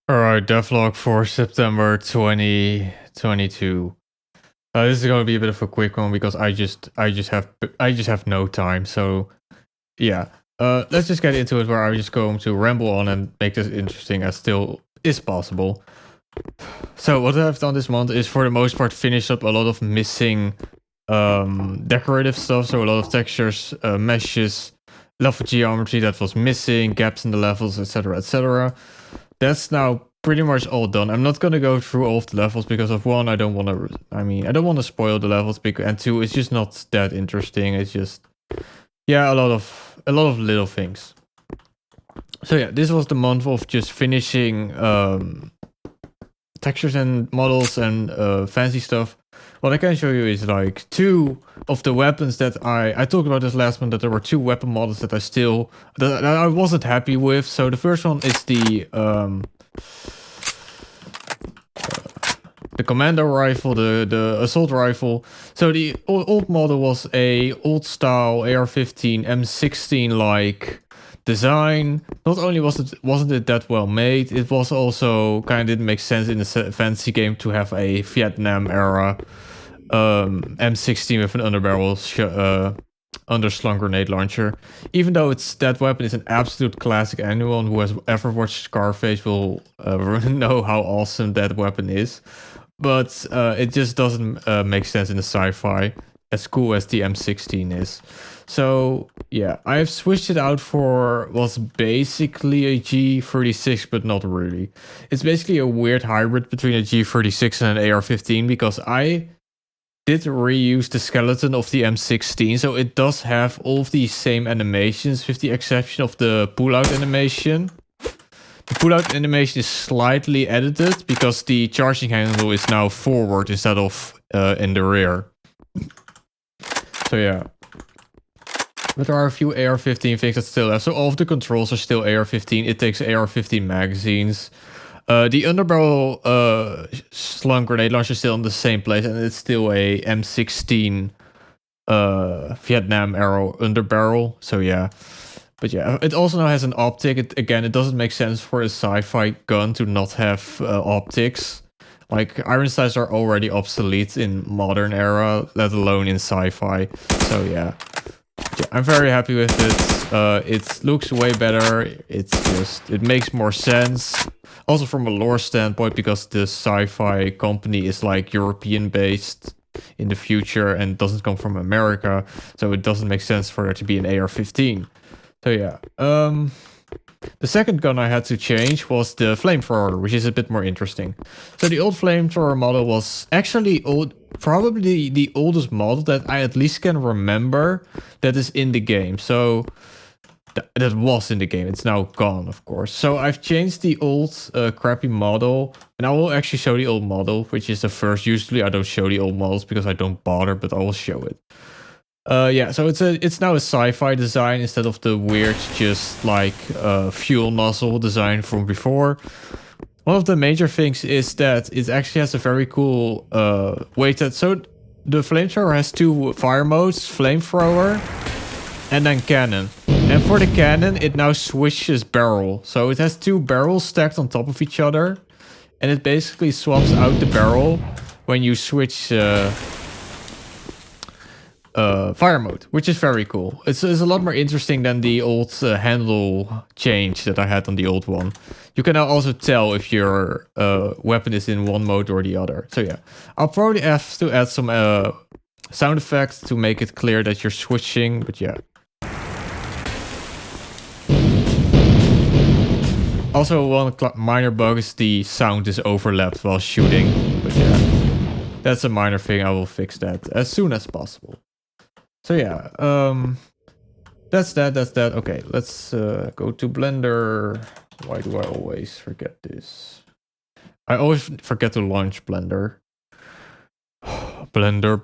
Alright, Devlog for September 2022. This is going to be a bit of a quick one because I just have no time. So yeah, let's just get into it. Where I'm just going to ramble on and make this interesting as still is possible. So what I've done this month is for the most part finish up a lot of missing decorative stuff. So a lot of textures, meshes, level geometry that was missing, gaps in the levels, etc., etc. That's now pretty much all done. I'm not gonna go through all of the levels because of one, I don't want to. I don't want to spoil the levels, because, and two, it's just not that interesting. It's just, yeah, a lot of little things. So yeah, this was the month of just finishing textures and models and fancy stuff. What I can show you is like two of the weapons that I talked about this last month, that there were two weapon models that that I wasn't happy with. So the first one is the commando rifle, the assault rifle. So the old model was a old style AR-15 M16 like design. Not only wasn't it that well made, it was also kind of didn't make sense in a fantasy game to have a Vietnam era M16 with an underslung grenade launcher. Even though that weapon is an absolute classic, anyone who has ever watched Scarface will know how awesome that weapon is. But it just doesn't make sense in the sci-fi, as cool as the M16 is. So yeah, I've switched it out for what's basically a G36, but not really. It's basically a weird hybrid between a G36 and an AR-15, because I did reuse the skeleton of the M16, so it does have all of the same animations with the exception of the pull-out animation. The pull-out animation is slightly edited because the charging handle is now forward instead of in the rear. So yeah. But there are a few AR-15 things that still have. So all of the controls are still AR-15. It takes AR-15 magazines. The underbarrel slung grenade launcher is still in the same place, and it's still a M16 Vietnam era underbarrel. So yeah. But yeah, it also now has an optic. It doesn't make sense for a sci-fi gun to not have optics. Like, iron sights are already obsolete in modern era, let alone in sci-fi. So yeah, I'm very happy with it. It looks way better. It makes more sense. Also from a lore standpoint, because the sci-fi company is like European based in the future and doesn't come from America, so it doesn't make sense for there to be an AR-15. So yeah, the second gun I had to change was the flamethrower, which is a bit more interesting. So the old flamethrower model was actually probably the oldest model that I at least can remember that is in the game. So that was in the game. It's now gone, of course. So I've changed the old crappy model, and I will actually show the old model, which is the first. Usually I don't show the old models because I don't bother, but I will show it. Yeah, so it's now a sci-fi design instead of the weird just like fuel nozzle design from before. One of the major things is that it actually has a very cool weight. So the flamethrower has two fire modes: flamethrower and then cannon. And for the cannon, it now switches barrel. So it has two barrels stacked on top of each other, and it basically swaps out the barrel when you switch fire mode, which is very cool. It's a lot more interesting than the old handle change that I had on the old one. You can now also tell if your weapon is in one mode or the other. So yeah, I'll probably have to add some sound effects to make it clear that you're switching, but yeah. Also, one minor bug is the sound is overlapped while shooting, but yeah, that's a minor thing. I will fix that as soon as possible. So yeah, that's that. Okay, let's go to Blender. Why do I always forget this? I always forget to launch Blender. Blender.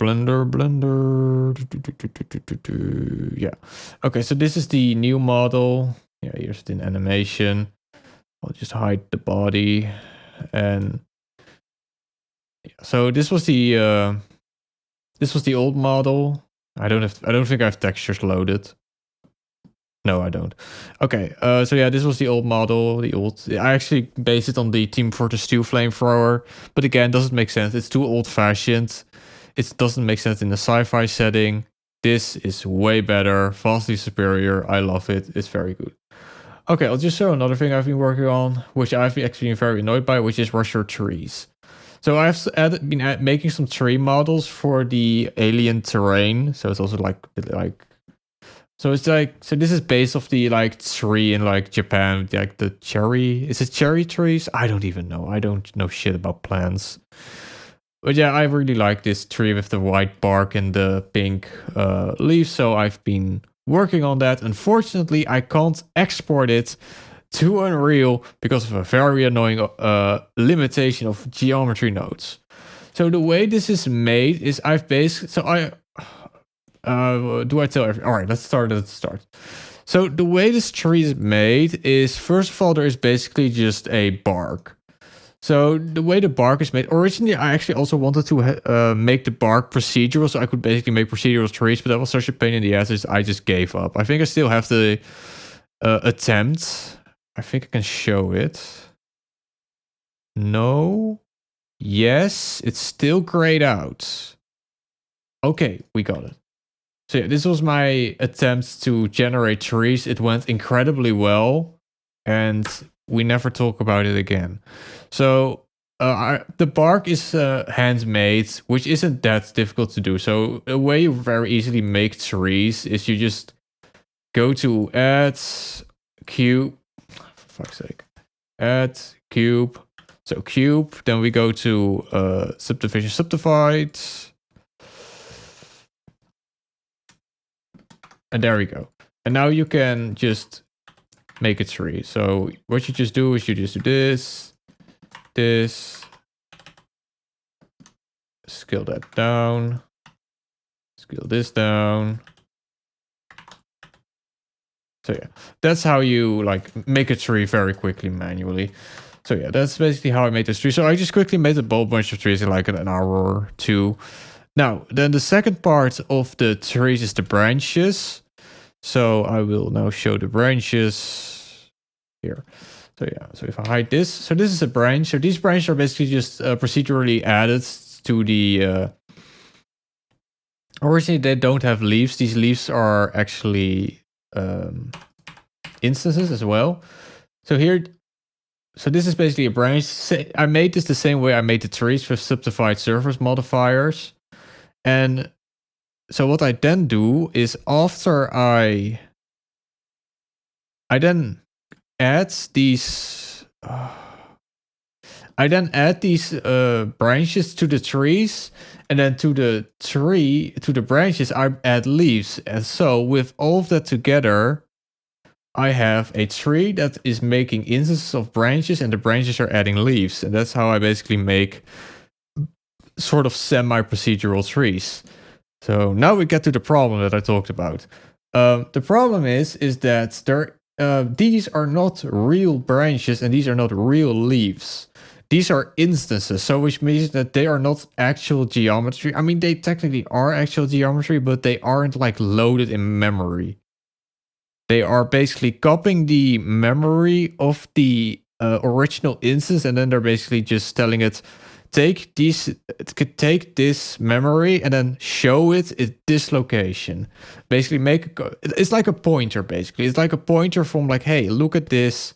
Yeah. Okay, so this is the new model. Yeah, here's the animation. I'll just hide the body, and yeah, so this was the old model. I don't think I have textures loaded. No, I don't. Okay, so yeah, this was the old model. I actually based it on the Team Fortress 2 flamethrower, but again, doesn't make sense. It's too old-fashioned. It doesn't make sense in the sci-fi setting. This is way better, vastly superior. I love it. It's very good. Okay, I'll just show another thing I've been working on, which I've actually been very annoyed by, which is rusher trees. So I've been making some tree models for the alien terrain. So it's also so it's so this is based off the tree in Japan, like the cherry. Is it cherry trees? I don't even know. I don't know shit about plants. But yeah, I really like this tree with the white bark and the pink leaves. So I've been working on that. Unfortunately, I can't export it to Unreal because of a very annoying limitation of geometry nodes. So the way this is made is do I tell everything? All right, let's start at the start. So the way this tree is made is, first of all, there is basically just a bark. So the way the bark is made, originally I actually also wanted to make the bark procedural, so I could basically make procedural trees, but that was such a pain in the ass, I just gave up. I think I still have the attempt. I think I can show it. No. Yes, it's still grayed out. Okay, we got it. So yeah, this was my attempt to generate trees. It went incredibly well, and we never talk about it again. So the bark is handmade, which isn't that difficult to do. So a way you very easily make trees is you just go to add cube. For fuck's sake, add cube. So cube. Then we go to subdivision subdivide. And there we go. And now you can just make a tree. So what you just do is you just do this, scale that down, scale this down. So yeah, that's how you make a tree very quickly manually. So yeah, that's basically how I made this tree. So I just quickly made a whole bunch of trees in like an hour or two. Now, then the second part of the trees is the branches. So I will now show the branches here. So yeah, so if I hide this, so this is a branch. So these branches are basically just procedurally added to the... Originally, they don't have leaves. These leaves are actually instances as well. So here... So this is basically a branch. I made this the same way I made the trees with subdivide surface modifiers. And so what I then do is after I then add these branches to the trees, and then to the branches I add leaves. And so with all of that together, I have a tree that is making instances of branches, and the branches are adding leaves. And that's how I basically make sort of semi-procedural trees. So now we get to the problem that I talked about. The problem is that these are not real branches and these are not real leaves. These are instances, so which means that they are not actual geometry. I mean, they technically are actual geometry, but they aren't loaded in memory. They are basically copying the memory of the original instance, and then they're basically just telling it, take this memory and then show it at this location. Basically, it's like a pointer. Basically, it's like a pointer from hey, look at this.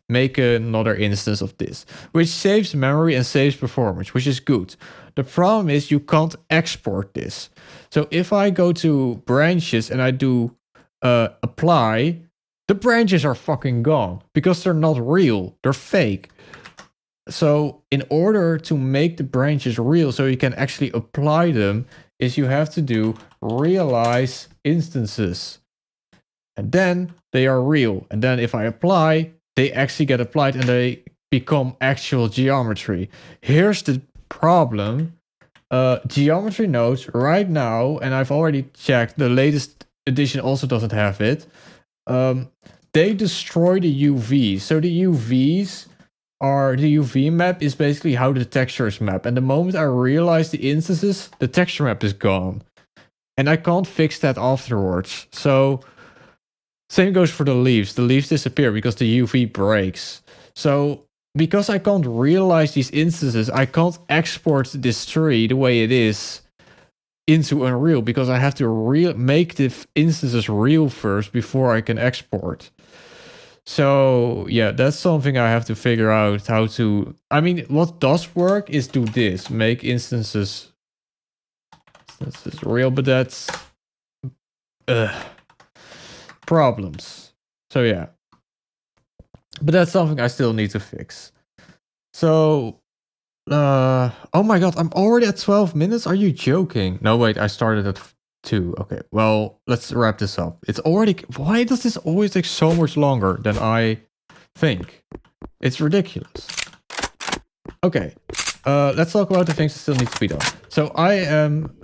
Make another instance of this, which saves memory and saves performance, which is good. The problem is you can't export this. So if I go to branches and I do apply, the branches are fucking gone because they're not real. They're fake. So in order to make the branches real, so you can actually apply them, is you have to do realize instances. And then they are real. And then if I apply, they actually get applied and they become actual geometry. Here's the problem. Geometry nodes right now, and I've already checked, the latest edition also doesn't have it. They destroy the UVs. So the UVs the UV map is basically how the textures map. And the moment I realize the instances, the texture map is gone. And I can't fix that afterwards. So Same goes for the leaves. The leaves disappear because the UV breaks. So because I can't realize these instances, I can't export this tree the way it is into Unreal because I have to make the instances real first before I can export. So yeah, that's something I have to figure out how to. I mean, what does work is do this: make instances real, but that's problems. So yeah, but that's something I still need to fix. So oh my god, I'm already at 12 minutes. Are you joking? No, wait, I started at 2. Okay, well, let's wrap this up. It's already. Why does this always take so much longer than I think? It's ridiculous. Okay, let's talk about the things that still need to be done. So I am.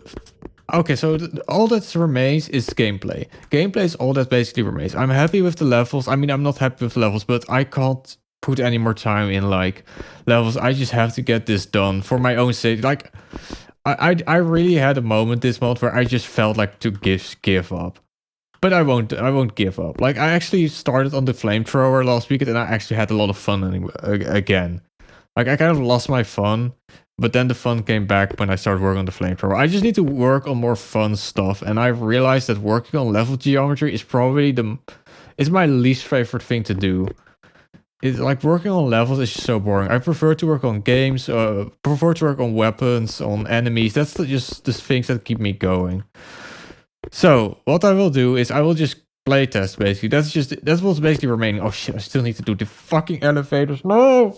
Okay, so all that remains is gameplay. Gameplay is all that basically remains. I'm happy with the levels. I mean, I'm not happy with the levels, but I can't put any more time in like levels. I just have to get this done for my own sake. Like, I really had a moment this month where I just felt like to give up. But I won't give up. Like, I actually started on the flamethrower last weekend and I actually had a lot of fun again. Like, I kind of lost my fun, but then the fun came back when I started working on the flamethrower. I just need to work on more fun stuff, and I realized that working on level geometry is probably my least favorite thing to do. It's like working on levels is just so boring. I prefer to work on games, prefer to work on weapons, on enemies. That's just the things that keep me going. So what I will do is I will just playtest basically. That's what's basically remaining. Oh shit! I still need to do the fucking elevators. No.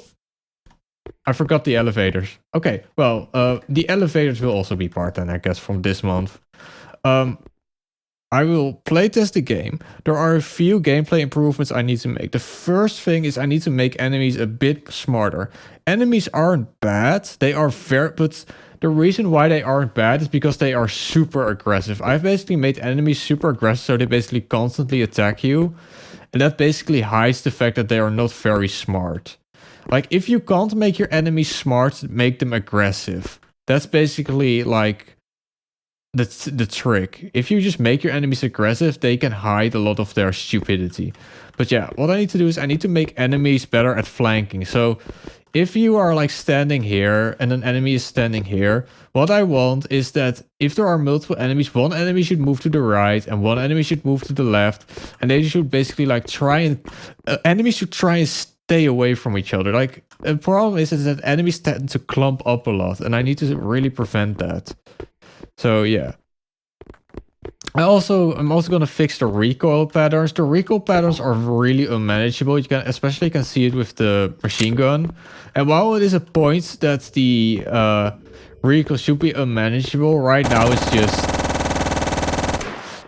I forgot the elevators. Okay, well, the elevators will also be part-time, I guess, from this month. I will playtest the game. There are a few gameplay improvements I need to make. The first thing is I need to make enemies a bit smarter. Enemies aren't bad. They are but the reason why they aren't bad is because they are super aggressive. I've basically made enemies super aggressive, so they basically constantly attack you. And that basically hides the fact that they are not very smart. Like, if you can't make your enemies smart, make them aggressive. That's basically, like, the trick. If you just make your enemies aggressive, they can hide a lot of their stupidity. But yeah, what I need to do is I need to make enemies better at flanking. So, if you are, like, standing here, and an enemy is standing here, what I want is that if there are multiple enemies, one enemy should move to the right, and one enemy should move to the left, and they should basically, like, enemies should try and stay away from each other. Like, the problem is that enemies tend to clump up a lot, and I need to really prevent that. So yeah. I'm also gonna fix the recoil patterns. The recoil patterns are really unmanageable. You can see it with the machine gun. And while it is a point that the recoil should be unmanageable, right now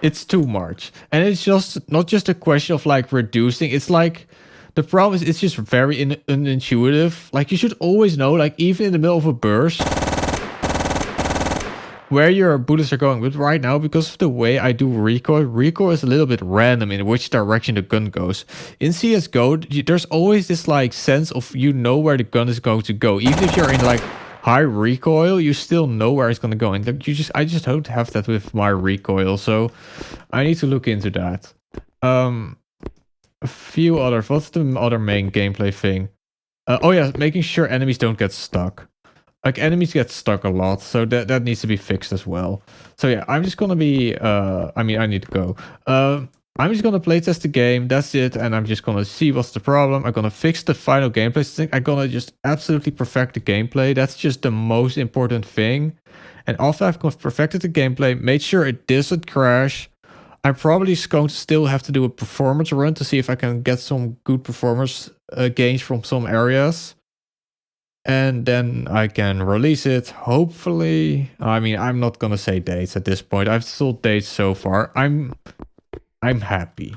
it's too much. And it's just not just a question of like reducing. It's like the problem is it's just very unintuitive. Like, you should always know, like, even in the middle of a burst, where your bullets are going. But right now, because of the way I do recoil is a little bit random in which direction the gun goes. In CSGO, there's always this like sense of you know where the gun is going to go. Even if you're in like high recoil, you still know where it's going to go. And I just don't have that with my recoil, so I need to look into that. A few other. What's the other main gameplay thing? Oh yeah, making sure enemies don't get stuck. Like, enemies get stuck a lot, so that needs to be fixed as well. So yeah, I'm just gonna be, I need to go. I'm just gonna playtest the game, that's it, and I'm just gonna see what's the problem. I'm gonna fix the final gameplay thing. I'm gonna just absolutely perfect the gameplay. That's just the most important thing. And after I've perfected the gameplay, made sure it doesn't crash, I'm probably going to still have to do a performance run to see if I can get some good performance gains from some areas. And then I can release it, hopefully. I'm not gonna say dates at this point. I've sold dates so far. I'm happy.